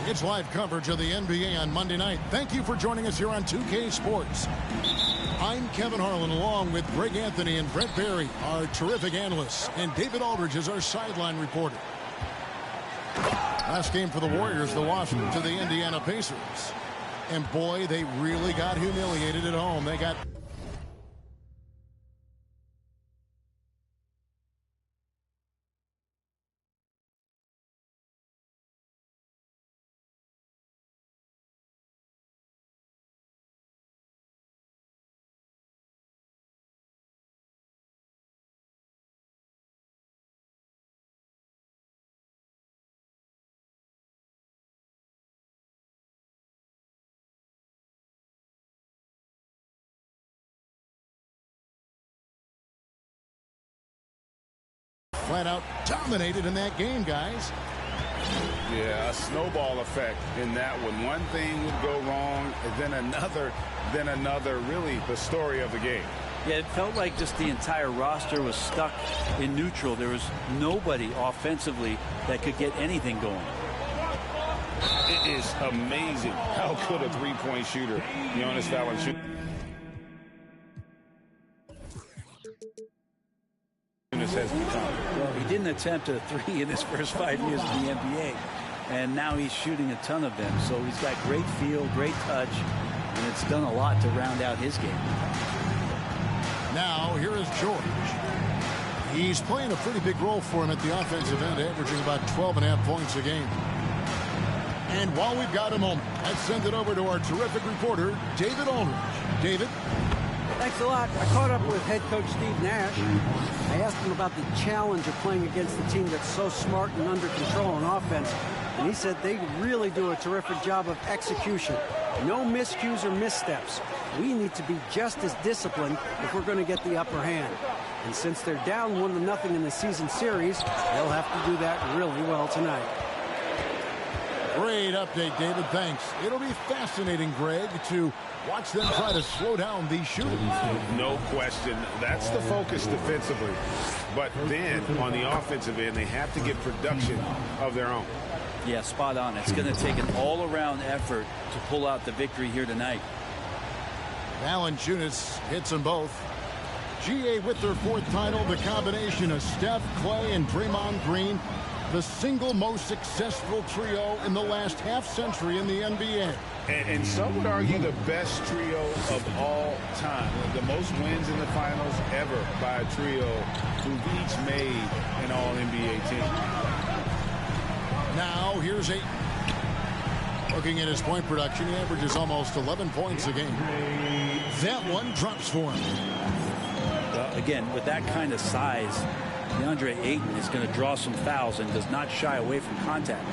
It's live coverage of the NBA on Monday night. Thank you for joining us here on 2K Sports. I'm Kevin Harlan along with Greg Anthony and Brett Barry, our terrific analysts, and David Aldridge is our sideline reporter. Last game for the Warriors, the loss to the Indiana Pacers. And boy, they really got humiliated at home. They got... flat out dominated in that game, guys. Yeah, a snowball effect in that one. One thing would go wrong, and then another. Really, the story of the game. Yeah, it felt like just the entire roster was stuck in neutral. There was nobody offensively that could get anything going. It is amazing how good a three-point shooter Jonas Valanciunas has become. Well, he didn't attempt a three in his first 5 years in the NBA, and now he's shooting a ton of them. So he's got great feel, great touch, and it's done a lot to round out his game. Now, here is George. He's playing a pretty big role for him at the offensive end, averaging about 12.5 points a game. And while we've got a moment, let's send it over to our terrific reporter, David Aldridge. David? Thanks a lot. I caught up with head coach Steve Nash. I asked him about the challenge of playing against a team that's so smart and under control on offense. And he said they really do a terrific job of execution. No miscues or missteps. We need to be just as disciplined if we're going to get the upper hand. And since they're down 1-0 in the season series, they'll have to do that really well tonight. Great update, David. Thanks. It'll be fascinating, Greg, to watch them try to slow down these shooters. No question. That's the focus defensively. But then, on the offensive end, they have to get production of their own. Yeah, spot on. It's going to take an all-around effort to pull out the victory here tonight. Valanciunas hits them both. GA with their fourth title, the combination of Steph, Clay, and Draymond Green, the single most successful trio in the last half-century in the NBA. And some would argue the best trio of all time. The most wins in the finals ever by a trio who've each made an All-NBA team. Now, here's Ayton. Looking at his point production, he averages almost 11 points a game. That one drops for him. Again, with that kind of size, DeAndre Ayton is going to draw some fouls and does not shy away from contact.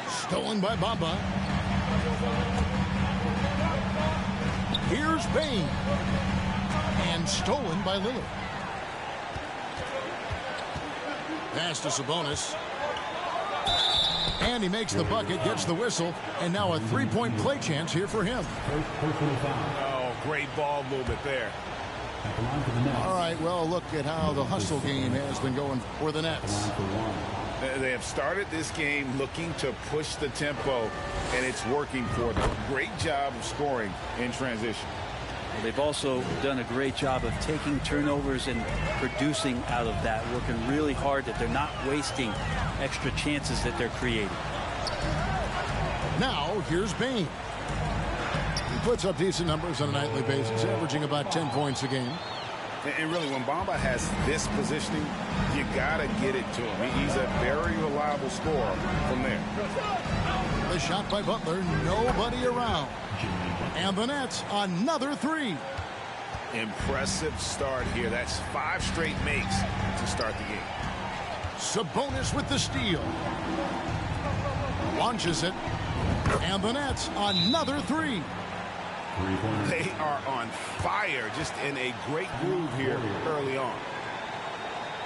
Stolen by Bamba. Here's Bane. And stolen by Lillard. Pass to Sabonis. And he makes the bucket, gets the whistle, and now a three-point play chance here for him. Oh, great ball movement there. All right, well, look at how the hustle game has been going for the Nets. They have started this game looking to push the tempo, and it's working for them. Great job of scoring in transition. Well, they've also done a great job of taking turnovers and producing out of that, working really hard that they're not wasting extra chances that they're creating. Now, here's Bane. He puts up decent numbers on a nightly basis, averaging about 10 points a game. And really, when Bamba has this positioning, you got to get it to him. He's a very reliable scorer from there. The The shot by Butler. Nobody around. And the Nets another three. Impressive start here. That's 5 straight makes to start the game. Sabonis with the steal. Launches it. And the Nets another three. They are on fire, just in a great groove here early on.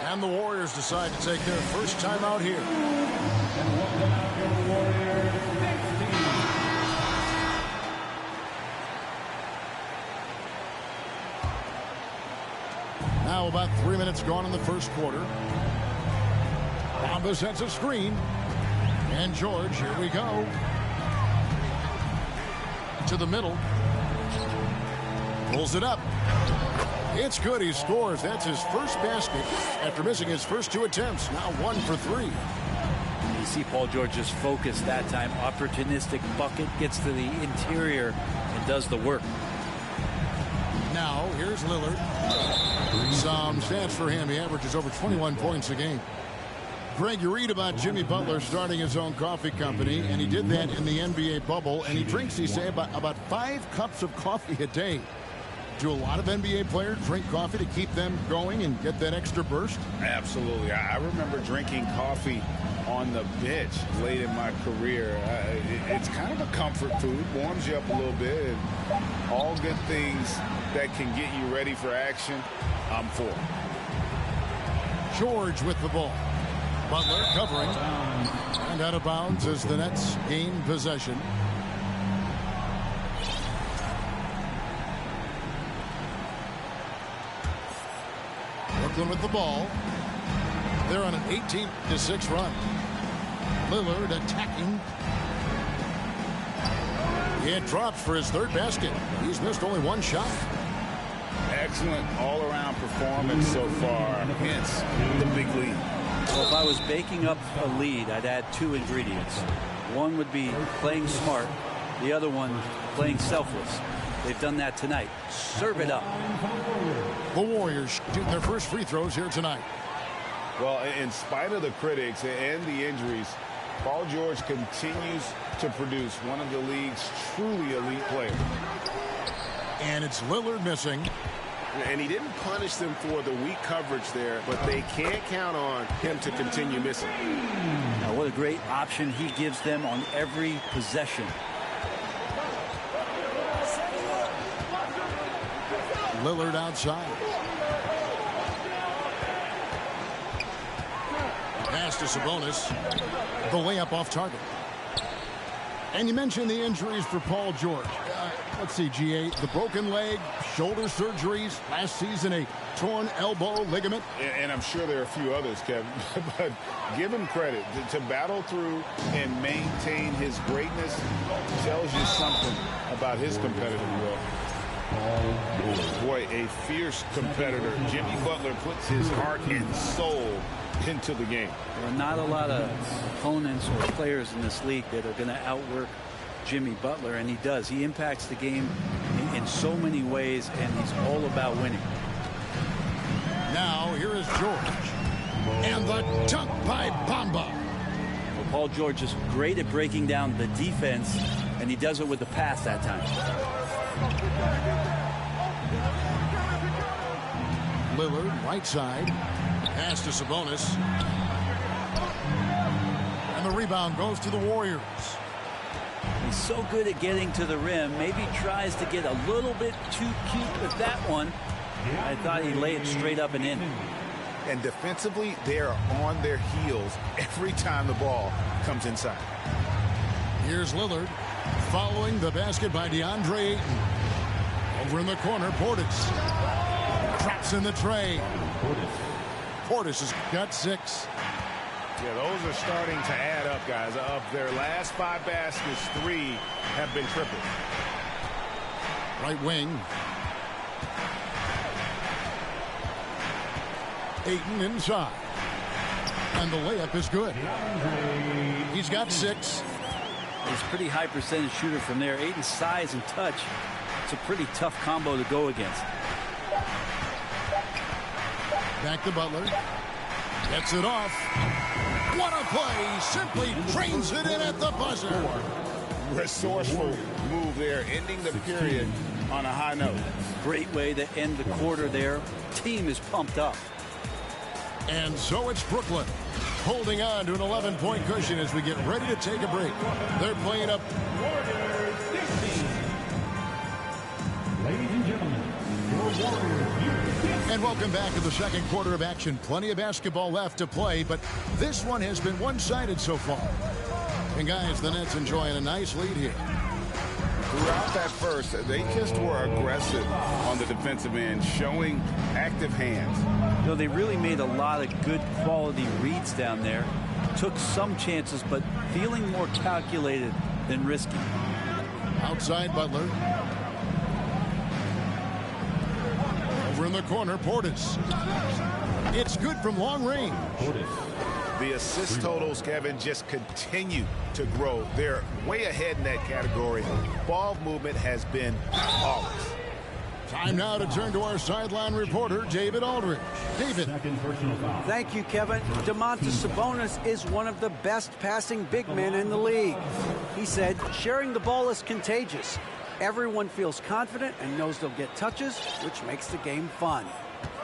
And the Warriors decide to take their first time out here. Now about 3 minutes gone in the first quarter. Bamba sets a screen. And George, here we go. To the middle. Pulls it up. It's good. He scores. That's his first basket after missing his first 2 attempts. Now 1 for 3. You see Paul George just focused that time. Opportunistic bucket, gets to the interior and does the work. Now here's Lillard. Some stats for him. He averages over 21 points a game. Greg, you read about Jimmy Butler starting his own coffee company, and he did that in the NBA bubble, and he drinks, he say, about 5 cups of coffee a day. Do a lot of NBA players drink coffee to keep them going and get that extra burst? Absolutely. I remember drinking coffee on the bench late in my career. It's kind of a comfort food, warms you up a little bit, and all good things that can get you ready for action, I'm for. George with the ball. Butler covering. And out of bounds as the Nets gain possession. Brooklyn with the ball. They're on an 18-6 run. Lillard attacking. It drops for his 3rd basket. He's missed only 1 shot. Excellent all-around performance so far, hence the big lead. Well, if I was baking up a lead, I'd add 2 ingredients. One would be playing smart. The other one, playing selfless. They've done that tonight. Serve it up. The Warriors shoot their first free throws here tonight. Well, in spite of the critics and the injuries, Paul George continues to produce one of the league's truly elite players. And it's Lillard missing. And he didn't punish them for the weak coverage there, but they can't count on him to continue missing. Now, what a great option he gives them on every possession. Lillard outside. Pass to Sabonis. The layup off target. And you mentioned the injuries for Paul George. Let's see, G8, the broken leg, shoulder surgeries, last season a torn elbow ligament. And I'm sure there are a few others, Kevin, but give him credit. To battle through and maintain his greatness tells you something about his competitive will. Boy, a fierce competitor. Jimmy Butler puts his heart and soul into the game. There are not a lot of opponents or players in this league that are going to outwork Jimmy Butler, and he does. He impacts the game in so many ways, and he's all about winning. Now here is George. And the dunk by Bamba. Well, Paul George is great at breaking down the defense, and he does it with the pass that time. Lillard, right side. Pass to Sabonis. And the rebound goes to the Warriors. He's so good at getting to the rim. Maybe tries to get a little bit too cute with that one. I thought he'd lay it straight up and in. And defensively, they are on their heels every time the ball comes inside. Here's Lillard following the basket by DeAndre Ayton. Over in the corner, Portis. Traps in the tray. Portis has got 6. Yeah, those are starting to add up, guys. Of their last 5 baskets, 3 have been tripled. Right wing. Ayton inside. And the layup is good. He's got 6. He's a pretty high percentage shooter from there. Ayton's size and touch. It's a pretty tough combo to go against. Back to Butler. Gets it off. What a play. Simply trains it in at the buzzer. resourceful move there, ending the period on a high note. Great way to end the quarter there. Team is pumped up. And so it's Brooklyn holding on to an 11-point cushion as we get ready to take a break. They're playing up. Ladies and gentlemen, your Warriors. And welcome back to the second quarter of action. Plenty of basketball left to play, but this one has been one-sided so far. And guys, the Nets enjoying a nice lead here. Throughout that first, they just were aggressive on the defensive end, showing active hands. You know, they really made a lot of good quality reads down there. Took some chances, but feeling more calculated than risky. Outside Butler. Over in the corner, Portis. It's good from long range. The assist totals, Kevin, just continue to grow. They're way ahead in that category. Ball movement has been flawless. Time now to turn to our sideline reporter, David Aldridge. David. Thank you, Kevin. Domantas Sabonis is one of the best passing big men in the league. He said, sharing the ball is contagious. Everyone feels confident and knows they'll get touches, which makes the game fun.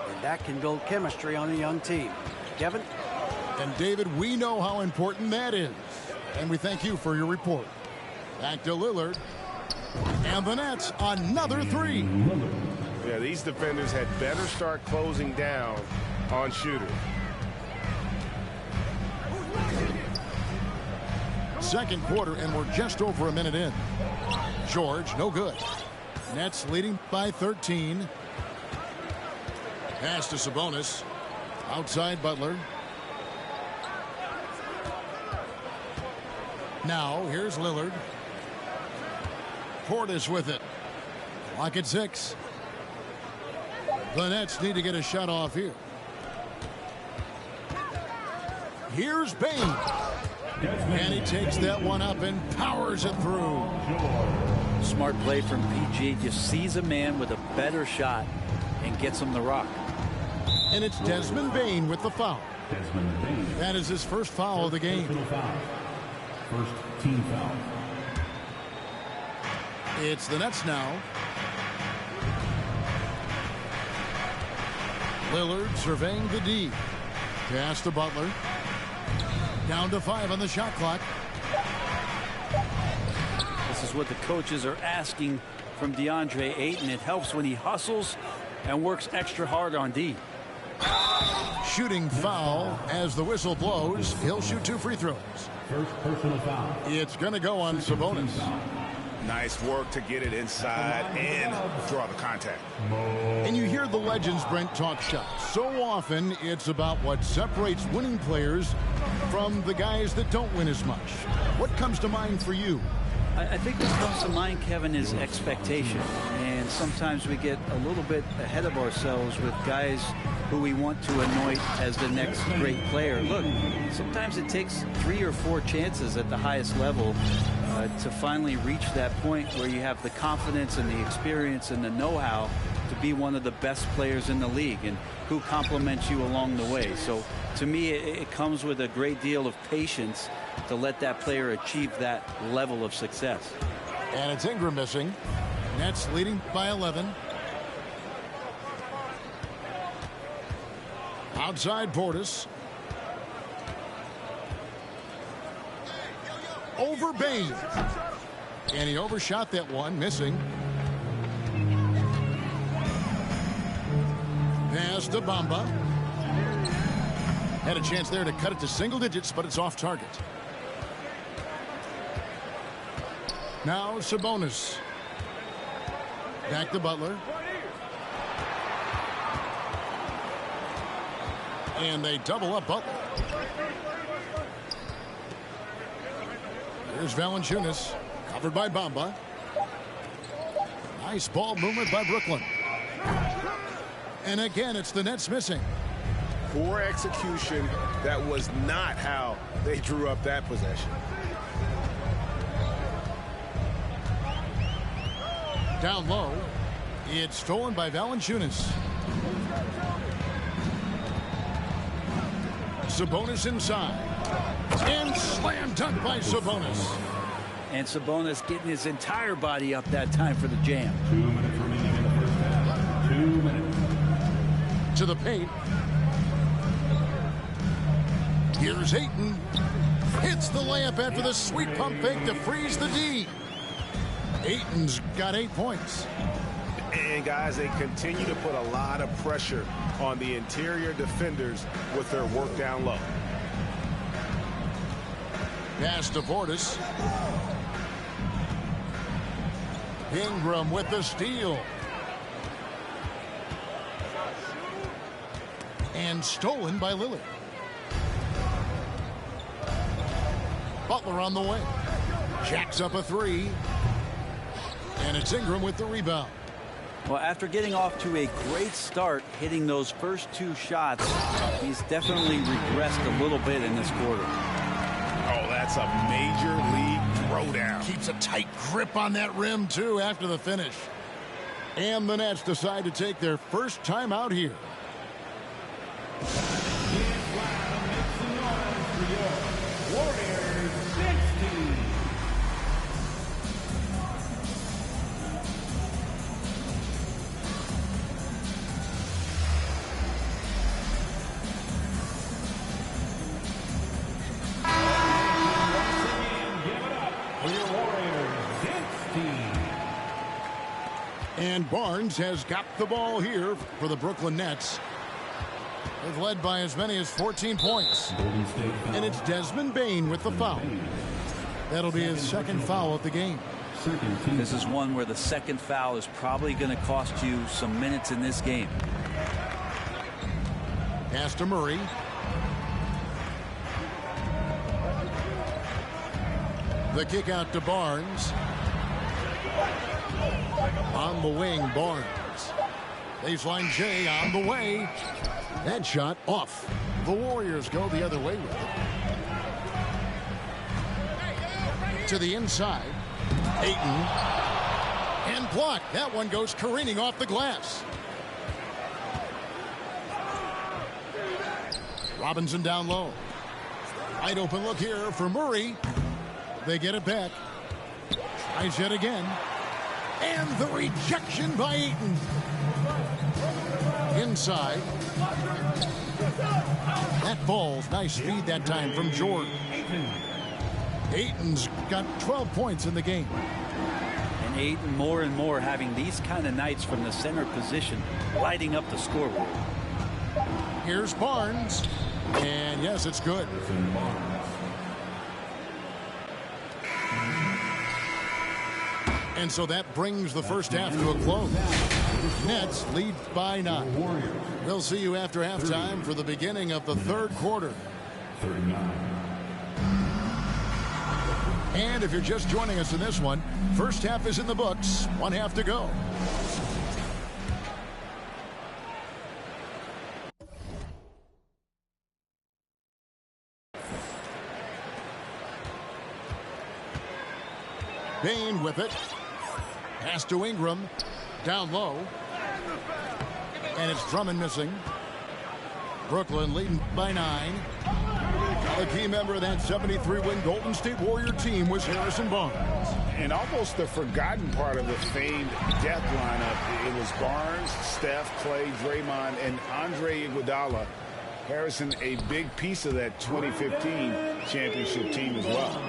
And that can build chemistry on a young team. Kevin? And David, we know how important that is. And we thank you for your report. Back to Lillard. And the Nets, another three. Yeah, these defenders had better start closing down on shooters. Second quarter, and we're just over a minute in. George, no good. Nets leading by 13. Pass to Sabonis. Outside Butler. Now, here's Lillard. Portis with it. Clock at 6. The Nets need to get a shot off here. Here's Bane. And he takes that one up and powers it through. Smart play from PG. Just sees a man with a better shot and gets him the rock. And it's Desmond Bane with the foul. That is his first foul of the game. First team foul. It's the Nets now. Lillard surveying the D. Pass to Butler. Down to 5 on the shot clock. This is what the coaches are asking from DeAndre Ayton. It helps when he hustles and works extra hard on D. Shooting foul as the whistle blows. He'll shoot 2 free throws. First personal foul. It's going to go on Sabonis. Nice work to get it inside and draw the contact. And you hear the legends, Brent, talk shots. So often it's about what separates winning players from the guys that don't win as much. What comes to mind for you? I think what comes to mind, Kevin, is expectation. And sometimes we get a little bit ahead of ourselves with guys who we want to anoint as the next great player. Look, sometimes it takes 3 or 4 chances at the highest level to finally reach that point where you have the confidence and the experience and the know-how to be one of the best players in the league and who compliments you along the way. So to me, it comes with a great deal of patience to let that player achieve that level of success. And it's Ingram missing. Nets leading by 11. Outside Portis. Over Bane. And he overshot that one, missing. Pass to Bamba. Had a chance there to cut it to single digits, but it's off target. Now Sabonis. Back to Butler. And they double up Butler. Here's Valanciunas, covered by Bamba. Nice ball movement by Brooklyn. And again, it's the Nets missing. Poor execution. That was not how they drew up that possession. Down low. It's stolen by Valanciunas. Sabonis inside. And slam dunk by Sabonis. And Sabonis getting his entire body up that time for the jam. 2 minutes remaining in the first half. 2 minutes. To the paint. Here's Ayton. Hits the layup after the sweet pump fake to freeze the D. Ayton's got 8 points. And guys, they continue to put a lot of pressure on the interior defenders with their work down low. Pass to Portis. Ingram with the steal. And stolen by Lillard. Butler on the way. Jacks up a 3. And it's Ingram with the rebound. Well, after getting off to a great start, hitting those first 2 shots, he's definitely regressed a little bit in this quarter. Oh, that's a major league throwdown. Keeps a tight grip on that rim, too, after the finish. And the Nets decide to take their first time out here. Warriors 16. And Barnes has got the ball here for the Brooklyn Nets. They've led by as many as 14 points. And it's Desmond Bane with the foul. That'll be his second foul of the game. This is one where the second foul is probably going to cost you some minutes in this game. Pass to Murray. The kick out to Barnes. On the wing, Barnes. Baseline J on the way. That shot off. The Warriors go the other way with it. To the inside. Ayton. And blocked. That one goes careening off the glass. Robinson down low. Wide open look here for Murray. They get it back. Tries yet again. And the rejection by Ayton. Inside. That falls. Nice speed that time from Jordan. Ayton's got 12 points in the game. And Ayton more and more having these kind of nights from the center position, lighting up the scoreboard. Here's Barnes. And yes, it's good. And so that brings the first half to a close. Nets lead by 9. We'll see you after halftime for the beginning of the third quarter. 39. And if you're just joining us in this one, first half is in the books. 1 half to go. Bane with it. Pass to Ingram. Down low. And it's Drummond missing. Brooklyn leading by 9. A key member of that 73-win Golden State Warrior team was Harrison Barnes. And almost the forgotten part of the famed death lineup, it was Barnes, Steph, Clay, Draymond, and Andre Iguodala. Harrison, a big piece of that 2015 championship team as well.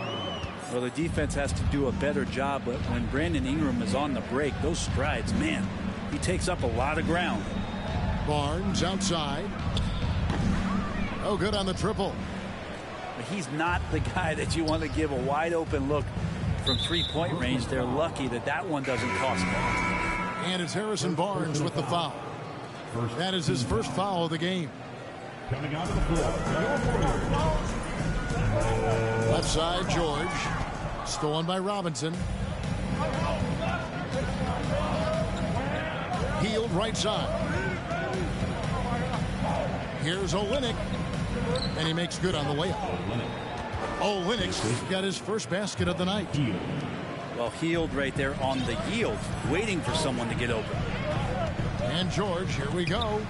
Well, the defense has to do a better job, but when Brandon Ingram is on the break, those strides, man, he takes up a lot of ground. Barnes outside. Oh, good on the triple. But he's not the guy that you want to give a wide open look from three-point range. They're lucky that that one doesn't cost them. And it's Harrison Barnes with the foul. That is his first foul of the game. Coming out of the floor. Left side, George. Stolen by Robinson. Healed right side. Here's Olynyk. And he makes good on the layup. Olynyk's got his first basket of the night. Well, Healed right there on the yield, waiting for someone to get open. And George, here we go.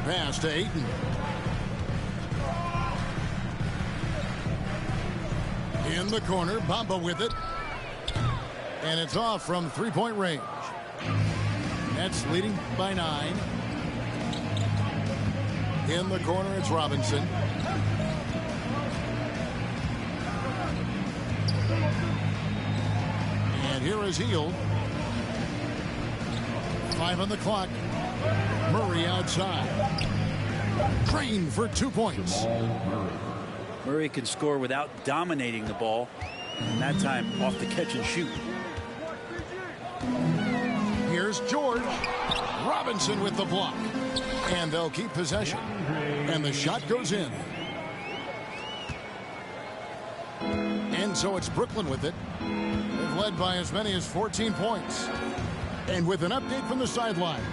Pass to Ayton. In the corner, Bamba with it. And it's off from three-point range. Nets leading by 9. In the corner, it's Robinson. And here is Hield. 5 on the clock. Murray outside. Drain for 2 points. Murray can score without dominating the ball. And that time off the catch and shoot. Here's George. Robinson with the block. And they'll keep possession. And the shot goes in. And so it's Brooklyn with it. They've led by as many as 14 points. And with an update from the sidelines,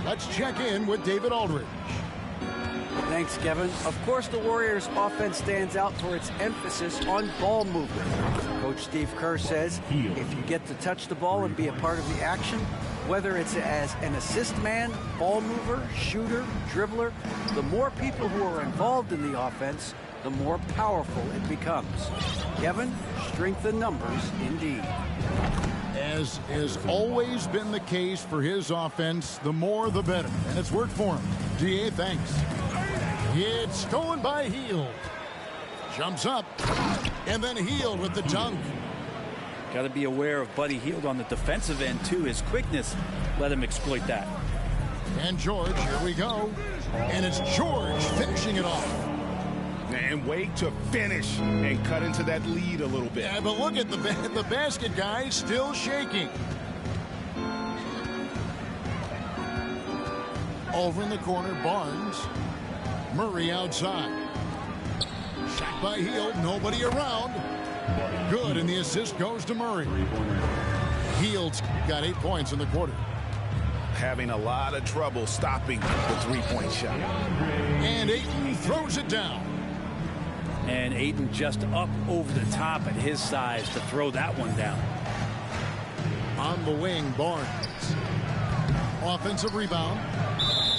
let's check in with David Aldridge. Thanks, Kevin. Of course, the Warriors' offense stands out for its emphasis on ball movement. Coach Steve Kerr says if you get to touch the ball and be a part of the action, whether it's as an assist man, ball mover, shooter, dribbler, the more people who are involved in the offense, the more powerful it becomes. Kevin, strength in numbers indeed. As has always been the case for his offense, the more the better. And it's worked for him. DA, thanks. It's stolen by Hield. Jumps up. And then Hield with the dunk. Got to be aware of Buddy Hield on the defensive end, too. His quickness let him exploit that. And George, here we go. And it's George finishing it off. And wait to finish and cut into that lead a little bit. Yeah, but look at the basket guy still shaking. Over in the corner, Barnes. Murray outside. Shot by Hield, nobody around. Good, and the assist goes to Murray. Hield's got 8 points in the quarter. Having a lot of trouble stopping the three-point shot. And Ayton throws it down. And Ayton just up over the top at his size to throw that one down. On the wing, Barnes. Offensive rebound.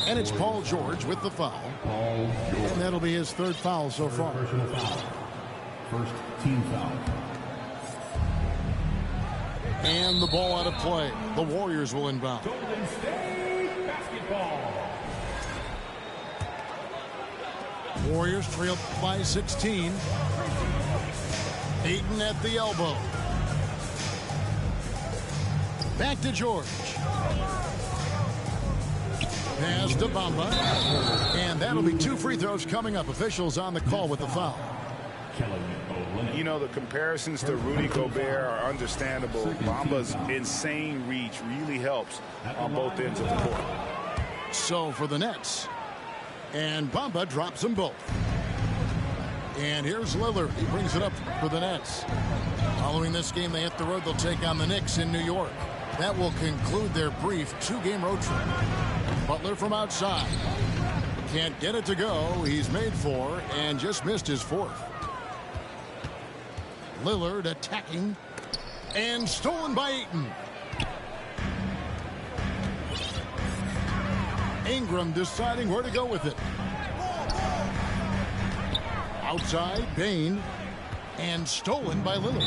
And it's Paul George with the foul. And that'll be his third foul so far. First team foul. And the ball out of play. The Warriors will inbound. Golden State basketball. Warriors trail by 16. Ayton at the elbow. Back to George. Pass to Bamba. And that'll be 2 free throws coming up. Officials on the call with the foul. You know, the comparisons to Rudy Gobert are understandable. Bamba's insane reach really helps on both ends of the court. So for the Nets. And Bamba drops them both. And here's Lillard. He brings it up for the Nets. Following this game, they hit the road. They'll take on the Knicks in New York. That will conclude their brief 2-game road trip. Butler from outside. Can't get it to go. He's made 4 and just missed his 4th. Lillard attacking. And stolen by Ayton. Ingram deciding where to go with it. Outside, Bane. And stolen by Lillard.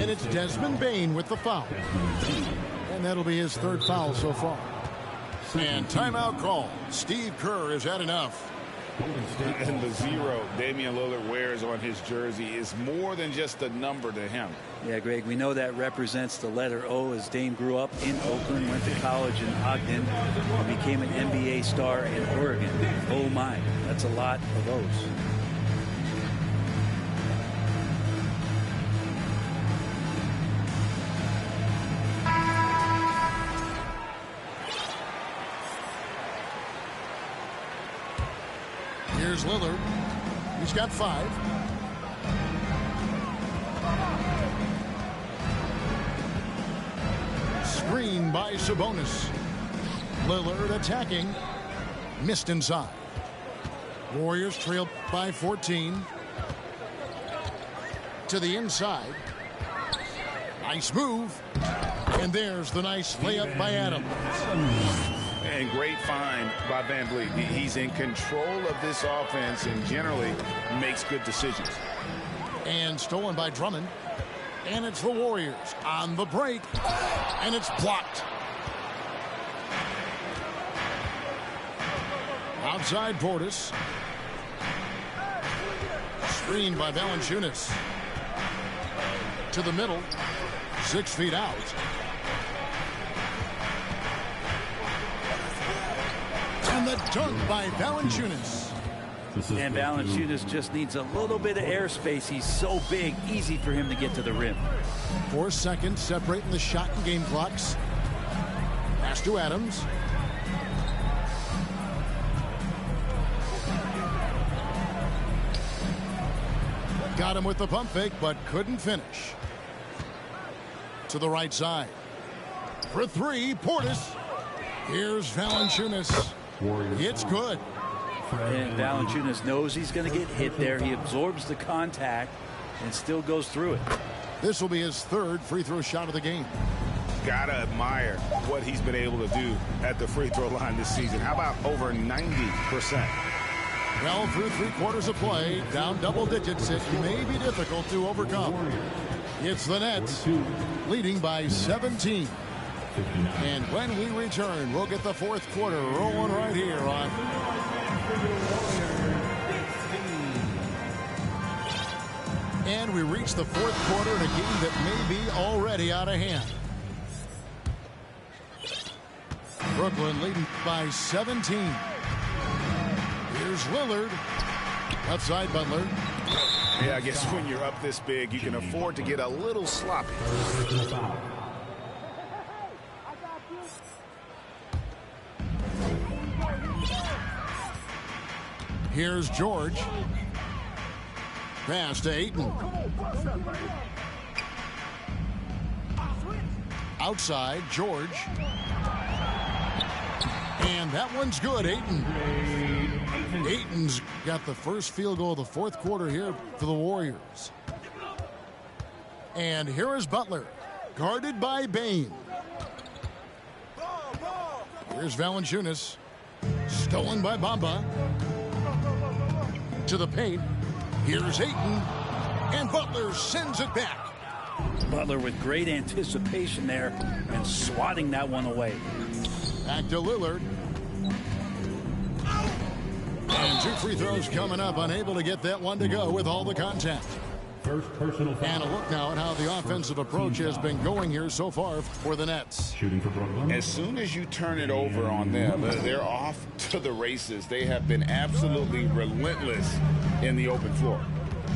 And it's Desmond Bane with the foul. And that'll be his 3rd foul so far. And timeout call. Steve Kerr has had enough. And the 0 Damian Lillard wears on his jersey is more than just a number to him. Yeah, Greg, we know that represents the letter O, as Dame grew up in Oakland, went to college in Ogden, and became an NBA star in Oregon. Oh my, that's a lot of O's. Here's Lillard. He's got 5. Screen by Sabonis. Lillard attacking. Missed inside. Warriors trail by 14. To the inside. Nice move. And there's the nice layup by Adams. And great find by VanVleet. He's in control of this offense and generally makes good decisions. And stolen by Drummond. And it's the Warriors on the break. And it's blocked. Outside Portis. Screened by Valanciunas. To the middle. 6 feet out. And the dunk by Valanciunas. And Valanciunas just needs a little bit of airspace. He's so big, easy for him to get to the rim. 4 seconds separating the shot and game clocks. Pass to Adams. Got him with the pump fake, but couldn't finish. To the right side. For 3, Portis. Here's Valanciunas. It's good. And Valanciunas knows he's going to get hit there. He absorbs the contact and still goes through it. This will be his 3rd free throw shot of the game. Gotta admire what he's been able to do at the free throw line this season. How about over 90%? Well, through 3 quarters of play, down double digits, it may be difficult to overcome. It's the Nets leading by 17. And when we return, we'll get the 4th quarter rolling right here on. And we reach the 4th quarter in a game that may be already out of hand. Brooklyn leading by 17. Here's Lillard. Outside Butler. Yeah, I guess when you're up this big, you can afford to get a little sloppy. Here's George. Pass to Ayton. Outside, George. And that one's good, Ayton. Ayton's got the first field goal of the 4th quarter here for the Warriors. And here is Butler, guarded by Bane. Here's Valanciunas, stolen by Bamba. To the paint. Here's Ayton. And Butler sends it back. Butler with great anticipation there and swatting that one away. Back to Lillard. And 2 free throws coming up. Unable to get that one to go with all the contact. First personal foul. And a look now at how the offensive approach has been going here so far for the Nets. Shooting for Brooklyn. As soon as you turn it over on them, they're off to the races. They have been absolutely relentless in the open floor.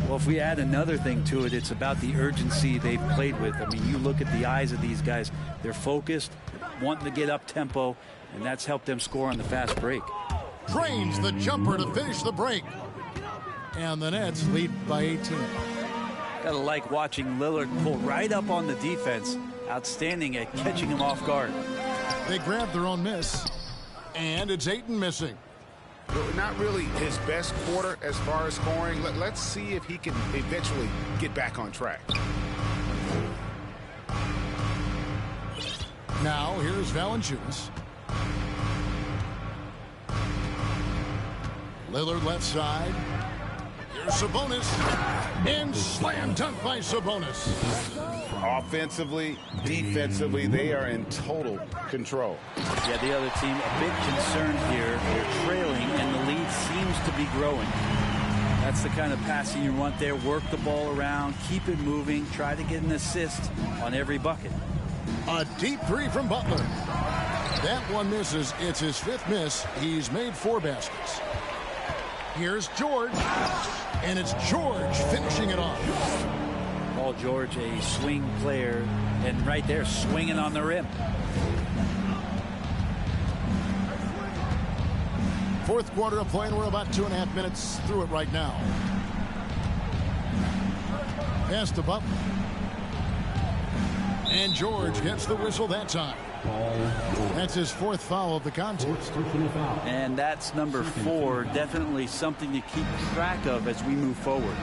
Well, if we add another thing to it, it's about the urgency they've played with. I mean, you look at the eyes of these guys. They're focused, wanting to get up tempo, and that's helped them score on the fast break. Drains the jumper to finish the break. And the Nets lead by 18. Gotta like watching Lillard pull right up on the defense. Outstanding at catching him off guard. They grab their own miss. And it's Ayton missing. Not really his best quarter as far as scoring. Let's see if he can eventually get back on track. Now here's Valanciunas. Lillard left side. Here's Sabonis. And slam dunk by Sabonis. Offensively, defensively, they are in total control. Yeah, the other team a bit concerned here. They're trailing, and the lead seems to be growing. That's the kind of passing you want there. Work the ball around, keep it moving, try to get an assist on every bucket. A deep 3 from Butler. That one misses. It's his 5th miss. He's made 4 baskets. Here's George. And it's George finishing it off. Paul George, a swing player, and right there swinging on the rim. 4th quarter of play, and we're about 2.5 minutes through it right now. Pass to Butler. And George gets the whistle that time. That's his 4th foul of the contest. And that's number 4. Definitely something to keep track of as we move forward.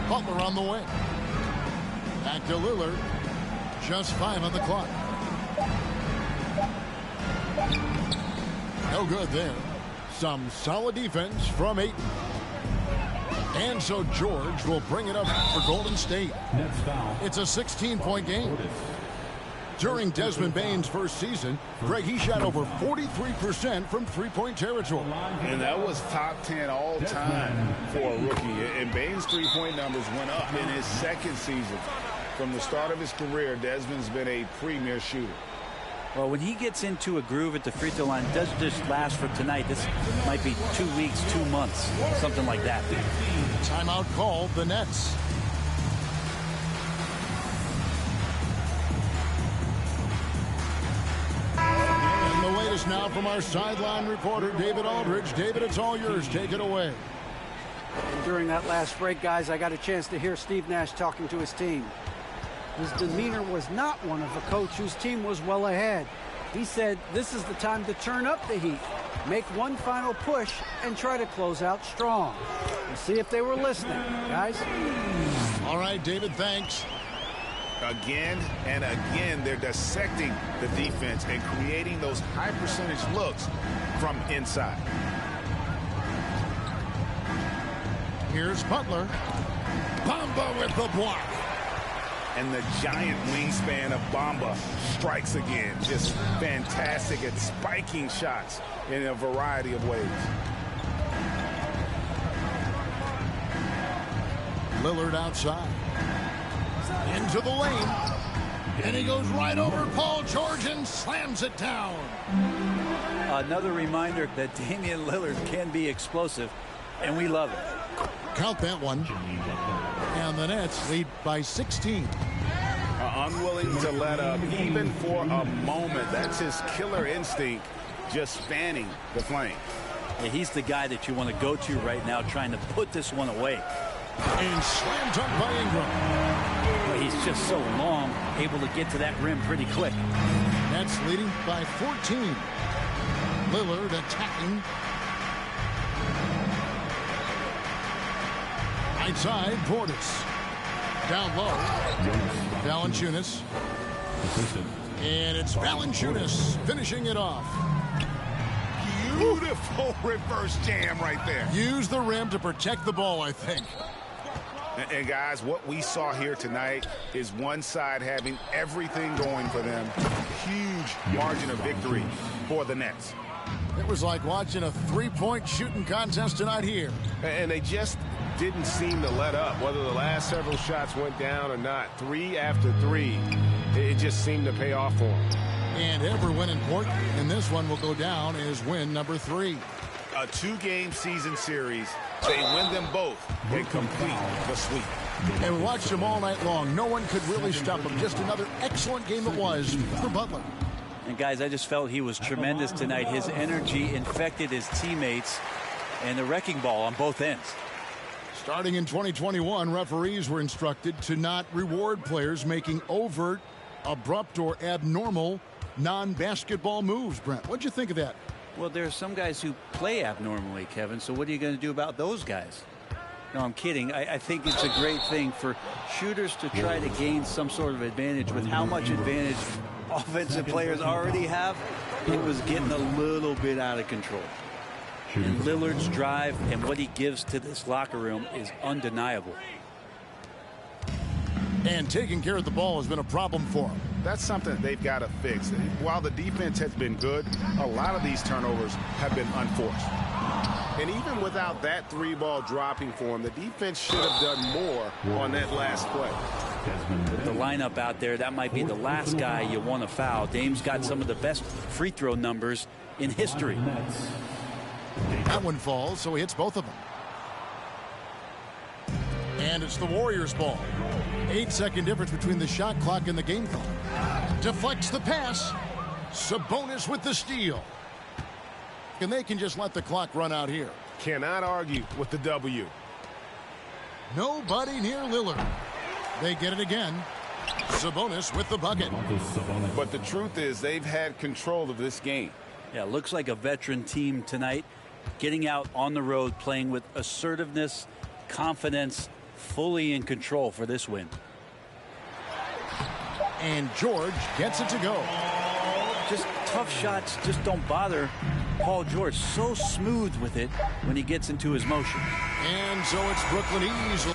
Butler on the way. Back to Lillard. Just 5 on the clock. No good there. Some solid defense from Ayton. And so George will bring it up for Golden State. Nets foul. It's a 16-point game. During Desmond Bane's first season, Greg, he shot over 43% from three-point territory. And that was top 10 all time for a rookie. And Bane's three-point numbers went up in his second season. From the start of his career, Desmond's been a premier shooter. Well, when he gets into a groove at the free throw line, it doesn't just last for tonight. This might be 2 weeks, 2 months, something like that. Timeout called the Nets. And the latest now from our sideline reporter, David Aldridge. David, it's all yours. Take it away. And during that last break, guys, I got a chance to hear Steve Nash talking to his team. His demeanor was not one of a coach whose team was well ahead. He said this is the time to turn up the heat, make one final push, and try to close out strong. We'll see if they were listening, guys. All right, David, thanks. Again and again, they're dissecting the defense and creating those high percentage looks from inside. Here's Butler. Bamba with the block. And the giant wingspan of Bamba strikes again. Just fantastic at spiking shots in a variety of ways. Lillard outside. Into the lane. And he goes right over Paul George and slams it down. Another reminder that Damian Lillard can be explosive, and we love it. Count that one. And the Nets lead by 16. Unwilling to let up even for a moment. That's his killer instinct, just fanning the flame. Yeah, he's the guy that you want to go to right now, trying to put this one away. And slam dunk by Ingram. Well, he's just so long, able to get to that rim pretty quick. Nets leading by 14. Lillard attacking. Right side, Portis. Down low. Valanciunas. And it's Valanciunas finishing it off. Beautiful reverse jam right there. Use the rim to protect the ball, I think. And guys, what we saw here tonight is one side having everything going for them. Huge margin of victory for the Nets. It was like watching a three-point shooting contest tonight here. And they just didn't seem to let up, whether the last several shots went down or not. 3 after 3, it just seemed to pay off for them. And every win important, and this one will go down as win number 3. A 2-game season series. They win them both and complete the sweep. And we watched them all night long. No one could really stop them. Just another excellent game it was for Butler. And guys, I just felt he was tremendous tonight. His energy infected his teammates, and the wrecking ball on both ends. Starting in 2021, referees were instructed to not reward players making overt, abrupt, or abnormal non-basketball moves. Brent, what'd you think of that? Well, there are some guys who play abnormally, Kevin, so what are you going to do about those guys? No, I'm kidding. I think it's a great thing for shooters to try to gain some sort of advantage. With how much advantage offensive players already have, it was getting a little bit out of control. And Lillard's drive and what he gives to this locker room is undeniable. And taking care of the ball has been a problem for him. That's something they've got to fix. While the defense has been good, a lot of these turnovers have been unforced. And even without that 3-ball dropping for him, the defense should have done more on that last play. With the lineup out there, that might be the last guy you want to foul. Dame's got some of the best free throw numbers in history. That one falls, so he hits both of them. And it's the Warriors' ball. 8-second difference between the shot clock and the game clock. Deflects the pass. Sabonis with the steal. And they can just let the clock run out here. Cannot argue with the W. Nobody near Lillard. They get it again. Sabonis with the bucket. But the truth is they've had control of this game. Yeah, looks like a veteran team tonight, getting out on the road, playing with assertiveness, confidence, fully in control for this win. And George gets it to go. Just tough shots just don't bother Paul George, so smooth with it when he gets into his motion. And so it's Brooklyn easily.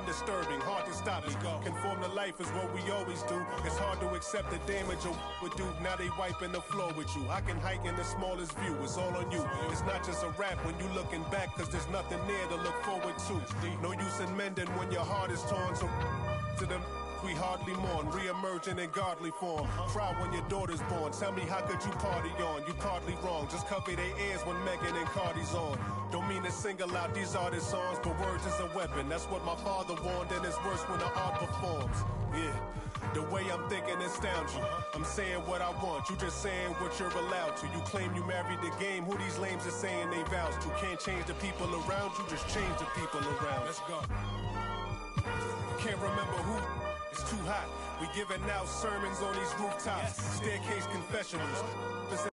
I'm disturbing, hard to stop me. Conform to life is what we always do. It's hard to accept the damage a would do. Now they wiping the floor with you. I can hike in the smallest view. It's all on you. It's not just a rap when you looking back, cause there's nothing there to look forward to. No use in mending when your heart is torn. So to them we hardly mourn, re-emerging in godly form. Cry when your daughter's born. Tell me, how could you party on? You partly wrong. Just cover their ears when Megan and Cardi's on. Don't mean to single out these artist songs, but words is a weapon. That's what my father warned, and it's worse when the art performs. Yeah. The way I'm thinking astounds you. I'm saying what I want, you just saying what you're allowed to. You claim you married the game, who these lames are saying they vows to. Can't change the people around you, just change the people around. Let's go. Can't remember who. It's too hot. We giving out sermons on these rooftops. Staircase confessionals. It's